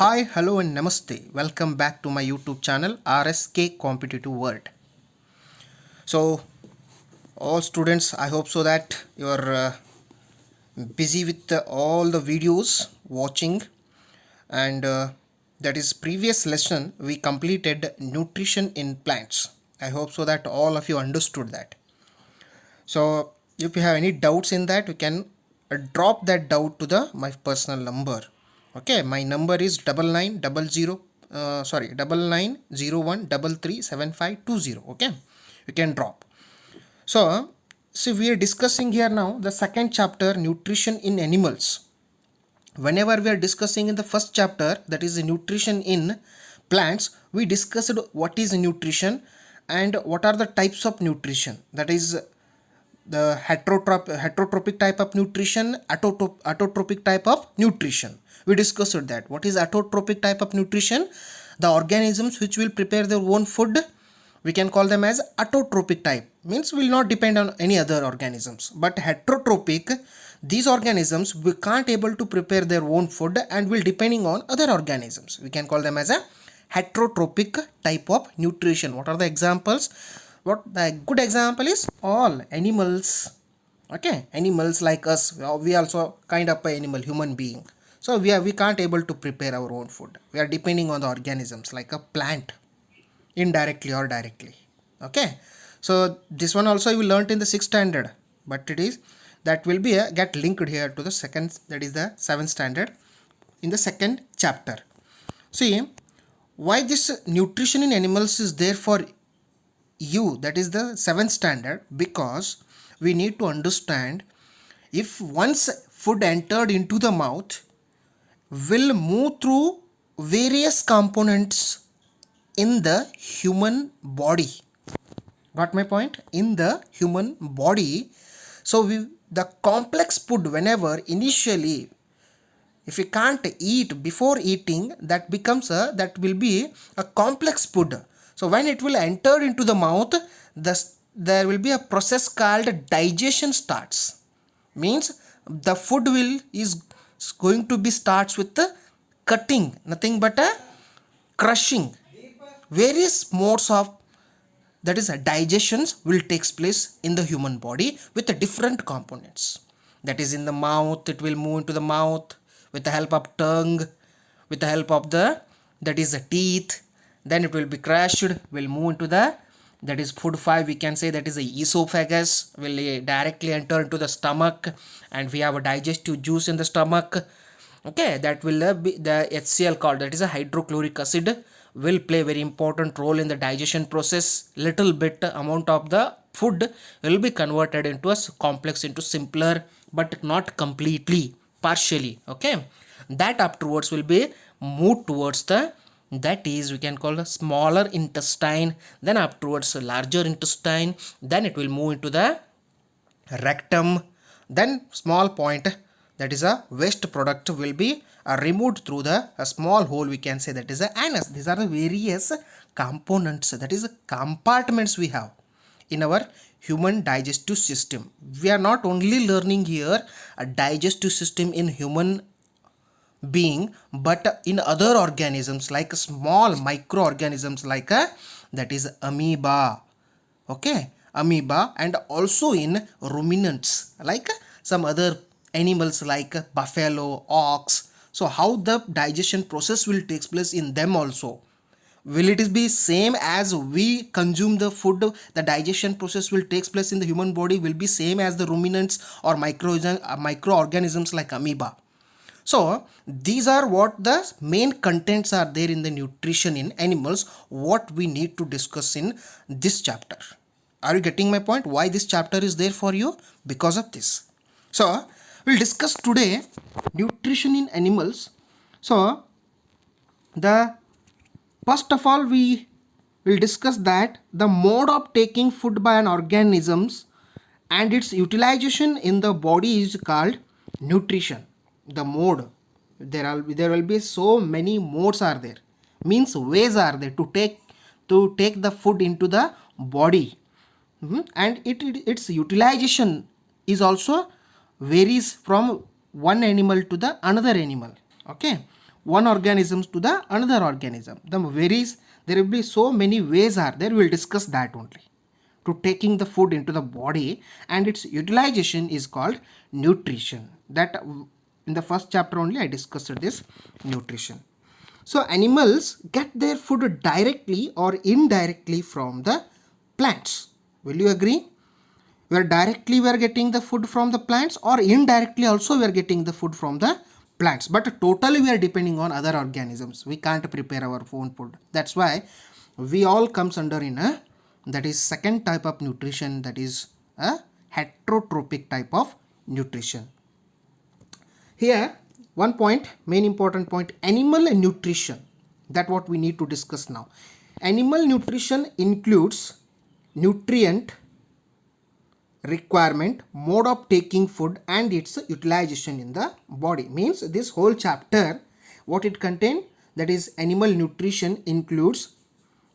Hi, hello and namaste. Welcome back to my YouTube channel RSK Competitive World. So, all students, I hope so that you are busy with all the videos watching, and that is previous lesson we completed nutrition in plants. I hope so that all of you understood that. So, if you have any doubts in that, you can drop that doubt to the my personal number. Okay, my number is 9901337520. Okay, you can drop. So, see, we are discussing here now the second chapter, nutrition in animals. Whenever we are discussing in the first chapter, that is nutrition in plants, we discussed what is nutrition and what are the types of nutrition, that is the heterotropic type of nutrition, autotrophic type of nutrition. We discussed that. What is autotrophic type of nutrition? The organisms which will prepare their own food, we can call them as autotrophic type, means will not depend on any other organisms. But heterotrophic, these organisms we can't able to prepare their own food and will depending on other organisms. We can call them as a heterotrophic type of nutrition. What are the examples? What the good example is all animals. Okay, animals like us, we also kind of a animal, human being. So we can't able to prepare our own food. We are depending on the organisms like a plant, indirectly or directly. Okay, so this one also you learnt in the 6th standard, but it is that will be get linked here to the second, that is the 7th standard in the second chapter. See why this nutrition in animals is there for you, that is the 7th standard, because we need to understand if once food entered into the mouth will move through various components in the human body. Got my point? In the human body. So the complex food, whenever initially if we can't eat before eating, that becomes that will be a complex food. So when it will enter into the mouth, there will be a process called digestion starts. Means the food is going to be starts with the cutting, nothing but a crushing. Various modes of, that is digestions, will takes place in the human body with the different components. That is in the mouth, it will move into the mouth with the help of tongue, with the help of the, that is the teeth. Then it will be crushed, will move into the, that is food 5, we can say, that is the esophagus, will directly enter into the stomach, and we have a digestive juice in the stomach. Okay, that will be the HCl called, that is a hydrochloric acid, will play very important role in the digestion process. Little bit amount of the food will be converted into a complex into simpler, but not completely, partially. Okay, that afterwards will be moved towards the, that is we can call the smaller intestine, then afterwards larger intestine, then it will move into the rectum, then small point, that is a waste product, will be removed through the a small hole, we can say, that is a anus. These are the various components, that is compartments we have in our human digestive system. We are not only learning here a digestive system in human being, but in other organisms like small microorganisms like that is amoeba. Okay, amoeba, and also in ruminants like some other animals like buffalo, ox. So how the digestion process will take place in them also? Will it be same as we consume the food? The digestion process will take place in the human body will be same as the ruminants or microorganisms like amoeba. So these are what the main contents are there in the nutrition in animals, what we need to discuss in this chapter. Are you getting my point? Why this chapter is there for you? Because of this. So we'll discuss today nutrition in animals. So the first of all we will discuss that the mode of taking food by an organisms and its utilization in the body is called nutrition. The mode, there will be so many modes are there, means ways are there to take the food into the body. And its utilization is also varies from one animal to the another animal. Okay, one organism to the another organism. There will be so many ways are there. We will discuss that only. To taking the food into the body, and its utilization is called nutrition. That in the first chapter only I discussed this nutrition. So animals get their food directly or indirectly from the plants. Will you agree? We are getting the food from the plants, or indirectly also we are getting the food from the plants, but totally we are depending on other organisms. We can't prepare our own food. That's why we all comes under in a, that is second type of nutrition, that is a heterotrophic type of nutrition. Here one point, main important point, animal nutrition, that what we need to discuss now. Animal nutrition includes nutrient requirement, mode of taking food, and its utilization in the body. Means this whole chapter, what it contains, that is animal nutrition includes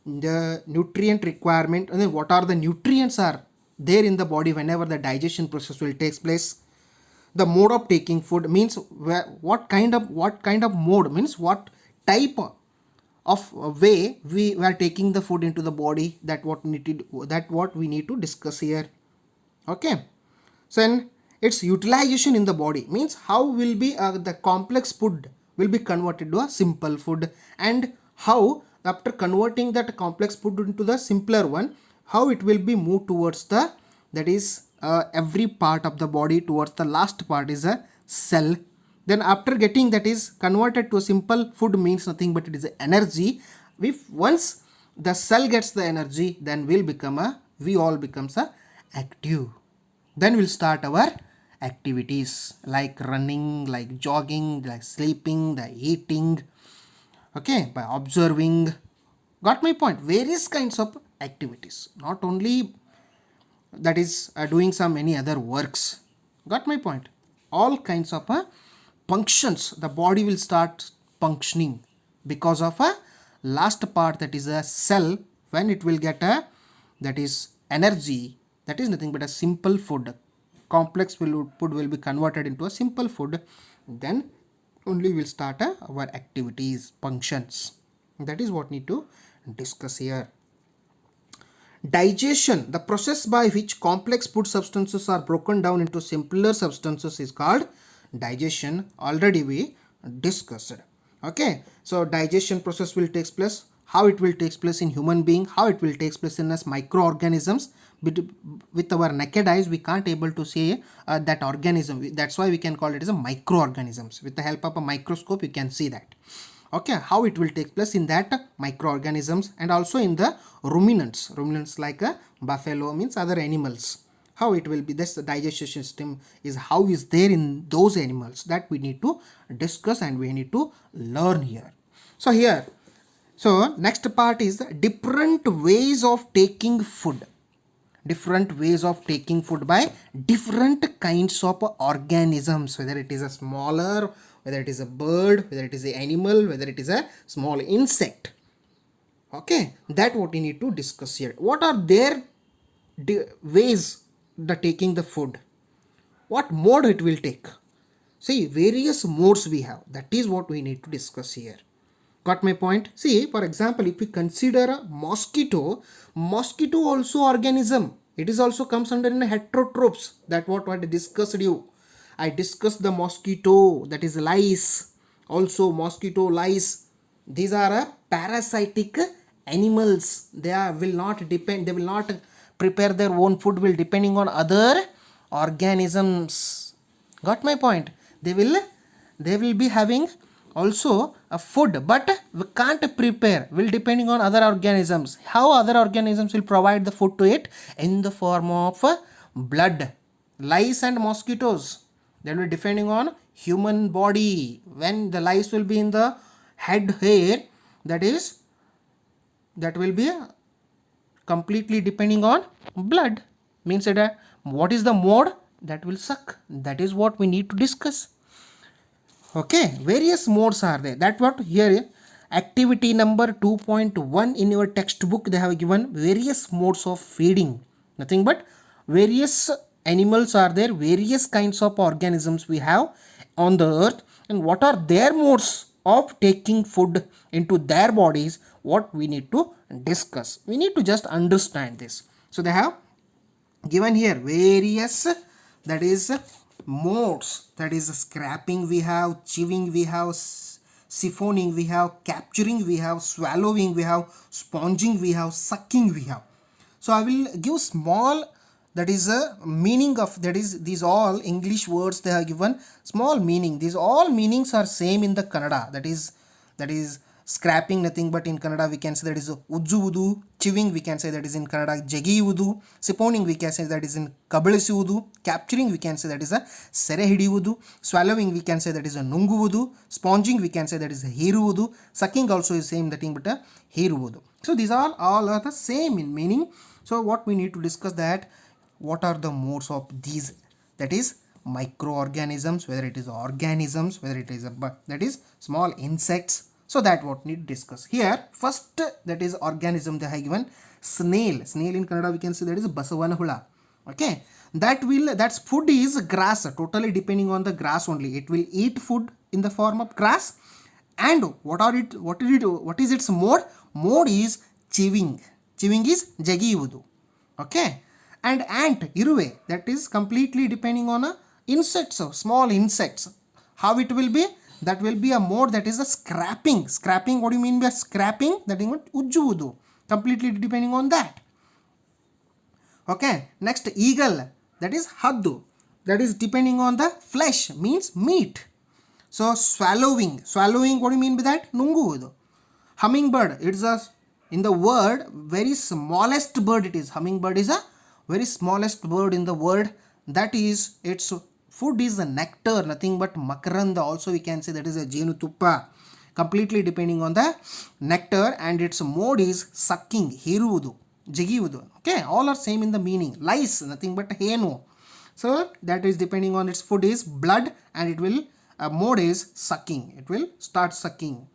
the nutrient requirement, and then what are the nutrients are there in the body whenever the digestion process will take place. The mode of taking food means what kind of mode, means what type of way we are taking the food into the body, that what we need to discuss here. Okay, so then its utilization in the body means how will be the complex food will be converted to a simple food, and how after converting that complex food into the simpler one, how it will be moved towards the, that is every part of the body, towards the last part is a cell. Then after getting that is converted to a simple food means nothing but it is energy. If once the cell gets the energy, then we all becomes a active. Then we'll start our activities like running, like jogging, like sleeping, like eating, okay, by observing. Got my point? Various kinds of activities, not only that is doing some any other works. Got my point? All kinds of functions, the body will start functioning because of a last part, that is a cell. When it will get a, that is energy, that is nothing but a simple food. Complex food will be converted into a simple food. Then only will start our activities, functions. That is what need to discuss here. Digestion, the process by which complex food substances are broken down into simpler substances, is called digestion. Already we discussed. Okay, so digestion process will take place. How it will take place in human being, how it will take place in us microorganisms. With our naked eyes we can't able to see that organism. That's why we can call it as a microorganisms. With the help of a microscope you can see that. Okay, how it will take place in that microorganisms, and also in the ruminants like a buffalo, means other animals. How it will be, this digestion system is how is there in those animals, that we need to discuss and we need to learn here. So next part is different ways of taking food. Different ways of taking food by different kinds of organisms, whether it is a smaller, whether it is a bird, whether it is an animal, whether it is a small insect. Okay, that what we need to discuss here. What are their ways the taking the food? What mode it will take? See, various modes we have. That is what we need to discuss here. Got my point? See, for example, if we consider a mosquito also organism. It is also comes under in heterotrophs. That what I discussed you. I discussed the mosquito, that is lice. Also mosquito, lice. These are parasitic animals. They will not prepare their own food, will depending on other organisms. Got my point? They will be having also a food, but we can't prepare, will depending on other organisms. How other organisms will provide the food to it? In the form of blood. Lice and mosquitoes, they will be depending on human body. When the lice will be in the head hair, that will be completely depending on blood. Means that what is the mode? That will suck. That is what we need to discuss. Okay, various modes are there. That what here activity number 2.1 in your textbook, they have given various modes of feeding. Nothing but various animals are there, various kinds of organisms we have on the earth, and what are their modes of taking food into their bodies, what we need to discuss. We need to just understand this. So they have given here various, that is modes, that is scraping we have, chewing we have, siphoning we have, capturing we have, swallowing we have, sponging we have, sucking we have. So I will give small, that is a meaning of, that is these all English words they have given small meaning. These all meanings are same in the Kannada. That is scrapping, nothing but in Kannada we can say that is ಉಜ್ಜುವುದು. Chewing we can say that is in Kannada ಜಗಿಯುವುದು. Siphoning we can say that is in ಕಬಳಿಸುವುದು. Capturing we can say that is a ಸೆರೆ ಹಿಡಿಯುವುದು. Swallowing we can say that is a ನುಂಗುವುದು. Sponging we can say that is a ಹೀರುವುದು. Sucking also is same, that but a ಹೀರುವುದು. So these all are the same in meaning. So what we need to discuss that what are the modes of these, that is microorganisms, whether it is organisms, whether it is that is small insects. So that what need to discuss here. First, that is organism they have given snail. Snail in Kannada we can say that is basavana hula. Okay, that's food is grass, totally depending on the grass only. It will eat food in the form of grass. And what is its mode is chewing. Chewing is jagiyuvudu. Okay, and ant, iruve, that is completely depending on insects, small insects. How it will be? That will be a mode, that is a scrapping. Scrapping, what do you mean by scrapping? That is ujjuvudu, completely depending on that. Okay, next eagle, that is haddu, that is depending on the flesh, means meat. So swallowing, what do you mean by that? Nunguvudu. Hummingbird, it's a, in the word, very smallest bird it is. Hummingbird is a very smallest bird in the world. That is, its food is a nectar, nothing but makaranda. Also we can say that is a jenutuppa, completely depending on the nectar. And its mode is sucking, hiruvudu, jigiyuvudu. Okay, all are same in the meaning. Lice, nothing but henu. So that is depending on its food is blood, and it will mode is sucking, it will start sucking.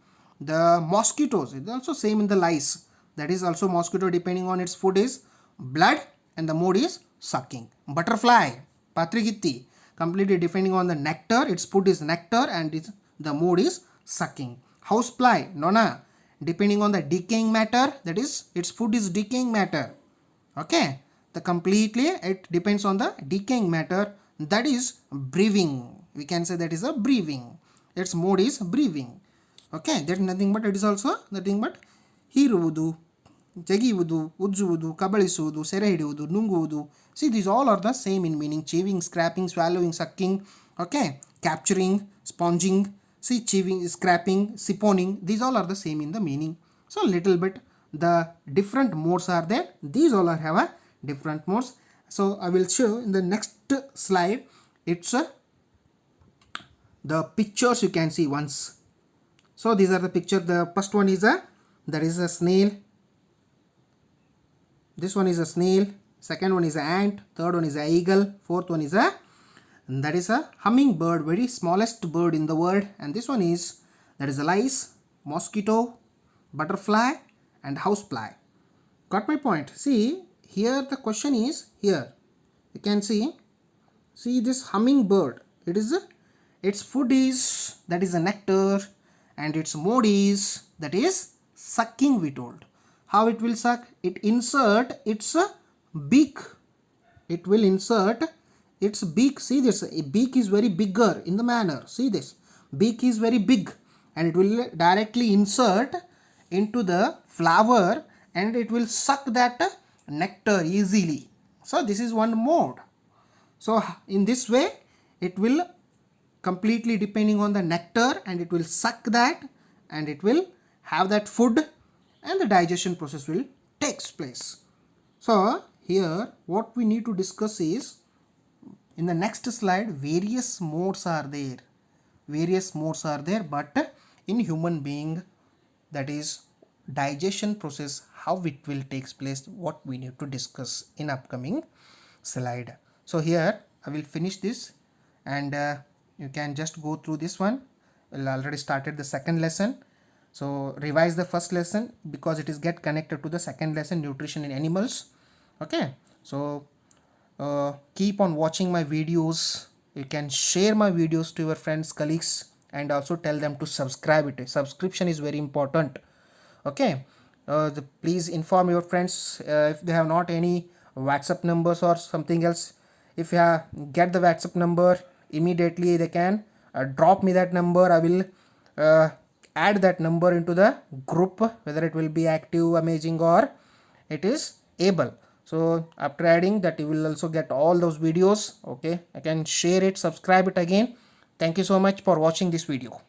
The mosquitoes, it is also same in the lice. That is also mosquito, depending on its food is blood and the mode is sucking. Butterfly, patrigitti, completely depending on the nectar, its food is nectar and the mode is sucking. Housefly, nona, depending on the decaying matter, that is its food is decaying matter. Okay, the completely it depends on the decaying matter, that is breathing. We can say that is a breathing, its mode is breathing. Okay, that is nothing but it is also nothing but ಹೀರುವುದು, ಜಗಿಯುವುದು, ಉಜ್ಜುವುದು, ಕಬಳಿಸುವುದು, ಸೆರೆ ಹಿಡಿಯುವುದು, ನುಂಗುವುದು. See, these all are the same in meaning. Chewing, scrapping, swallowing, sucking. Okay, capturing, sponging. See, chewing, scrapping, siphoning. These all are the same in the meaning. So little bit the different modes are there. These all are have a different modes. So I will show in the next slide. It's the pictures you can see once. So these are the picture. The first one is that is a snail. This one is a snail. Second one is an ant. Third one is an eagle. Fourth one is that is a hummingbird, very smallest bird in the world. And this one is, that is a lice, mosquito, butterfly, and housefly. Got my point? See, here the question is here. You can see this hummingbird. It is its food is, that is a nectar, and its mode is, that is sucking, we told. How it will suck? It insert its beak. It will insert its beak. See this, a beak is very bigger in the manner. See this, beak is very big, and it will directly insert into the flower, and it will suck that nectar easily. So this is one mode. So in this way it will completely depending on the nectar, and it will suck that, and it will have that food, and the digestion process will takes place. So here what we need to discuss is, in the next slide, various modes are there. Various modes are there, but in human being, that is digestion process, how it will takes place, what we need to discuss in upcoming slide. So here I will finish this, and you can just go through this one. I already started the second lesson. So revise the first lesson, because it is get connected to the second lesson, nutrition in animals. Okay, so keep on watching my videos. You can share my videos to your friends, colleagues, and also tell them to subscribe it. Subscription is very important. Okay. Please inform your friends if they have not any WhatsApp numbers or something else. If you get the WhatsApp number, immediately they can drop me that number. I will add that number into the group, whether it will be active, amazing, or it is able. So after adding that, you will also get all those videos. Okay, I can share it, subscribe it again. Thank you so much for watching this video.